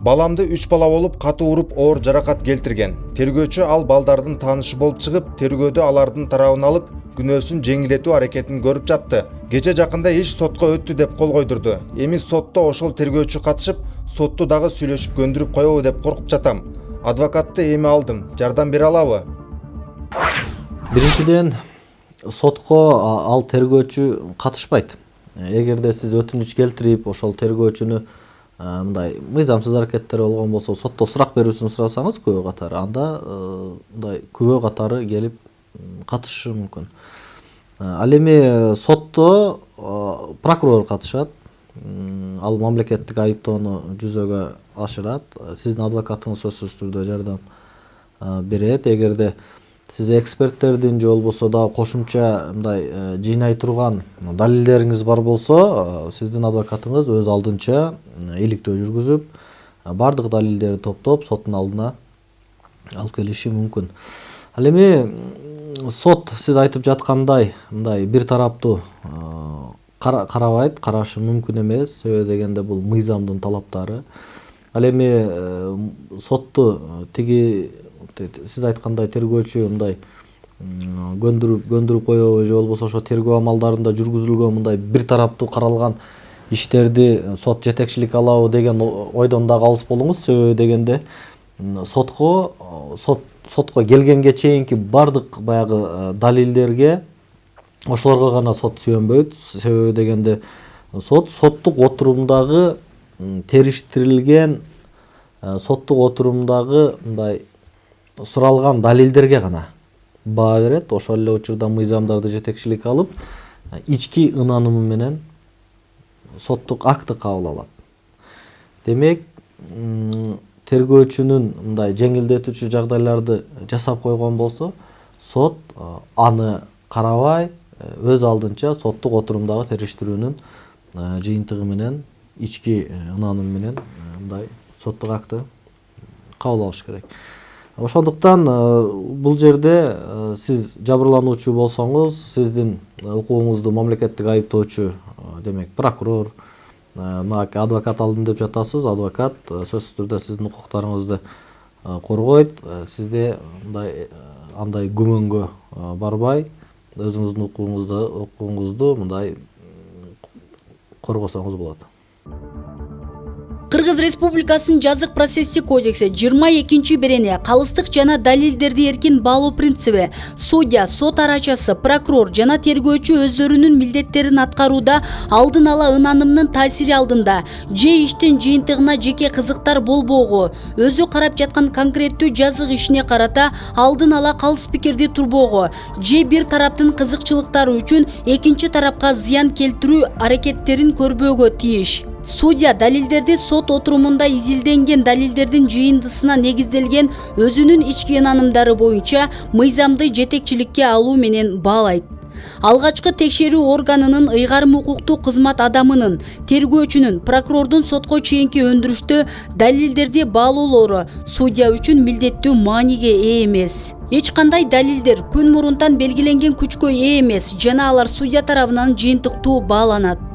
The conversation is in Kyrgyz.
Баламды 3 бала болуп катуу уруп оор жаракат келтирген. Тергөөчү ал балдардын таанышы болуп чыгып, тергөөдө алардын тарабын алып, күнөөсүн жеңилдетүү аракетин көрүп жатты. Кече жакында иш сотко өттү деп кол койдурду. Эми сотто ошол тергөөчү катышып, сотту дагы сүйлөшүп көндүрүп коебу деп коркуп жатам. Адвокатты эми алдым. Жардам бере алабы? Биринчиден, сотко ал тергөөчү катышпайт. Эгерде сиз өтүнүч келтирип, ошол тергөөчүнү мындай мыйзамсыз аракеттер болгон болсо, сотто сурак берүүсүн сурасаңыз күбө катары, анда мындай күбө катары келип катышышы мүмкүн. Ал эми сотто прокурор катышат. Ал мамлекеттик айыптоону жүзөгө ашырат. Сиздин адвокатыңыз сөзсүз түрдө жардам берет. Эгерде сиз эксперттердин же болбосо дагы кошумча мындай жыйнай турган далилдериңиз бар болсо, сиздин адвокатыңыз өз алдынча иликтөө жүргүзүп, бардык далилдерди топтоп, соттун алдына алып келиши мүмкүн. Ал эми сот сиз айтып жаткандай мындай бир тараптуу карабайт, карашы мүмкүн эмес, себеби дегенде бул мыйзамдын талаптары. Ал эми сотту сиз айткандай тергөөчү мындай көндүрүп коебу же болбосо ошо тергөө амалдарында жүргүзүлгөн мындай бир тараптуу каралган иштерди сот жетекчилик алабы деген ойдон да калыс болуңуз, себеби дегенде сотко келгенге чейинки бардык баягы далилдерге ошолорго гана сот сүйөнбөйт, себеби дегенде соттук отурумдагы териштирилген мындай суралган далилдерге гана баа берет. Ошол эле учурда мыйзамдарды жетекчилик алып, ички ынанымы менен соттук акты кабыл алат. Демек, тергөөчүнүн мындай жеңилдетүүчү жагдайларды жасап койгон болсо, сот аны карабай, өз алдынча соттук отурумдагы териштирүүнүн жыйынтыгы менен, ички ынанымы менен мындай соттук акты кабыл алыш керек. Ошондуктан бул жерде сиз жабырлануучу болсоңуз, сиздин укугуңузду мамлекеттик айыптоочу, демек прокурор, адвокат алдым деп жатасыз. Адвокат сөзсүз түрдө сиздин укуктарыңызды коргойт. Сизде андай күмөнгө барбай, өзүңүздүн укугуңузду мындай коргосоңуз болот. Кыргыз Республикасынын жазык процесси кодекси 22-берене калыстык жана далилдерди эркин баалоо принциби, судья, сот арачасы, прокурор жана тергөөчү өздөрүнүн милдеттерин аткарууда алдын ала ынанымдын таасири алдында же иштин жыйынтыгына жеке кызыктар болбоого, өзү карап жаткан конкреттүү жазык ишине карата алдын ала калыс пикирди турбоого же бир тараптын кызыкчылыктары үчүн экинчи тарапка зыян келтирүү аракеттерин көрбөөгө тийиш. Судья далилдерди сот отурумунда изилденген далилдердин жыйындысына негизделген өзүнүн ички ынанымдары боюнча мыйзамды жетекчиликке алуу менен баалайт. Алгачкы текшерүү органынын ыйгарым укуктуу кызмат адамынын, тергөөчүнүн, прокурордун сотко чейинки өндүрүштө далилдерди баалоолору судья үчүн милдеттүү мааниге ээ эмес. Эч кандай далилдер күн мурунтан белгиленген күчкө ээ эмес жана алар судья тарабынан жыйынтыктуу бааланат.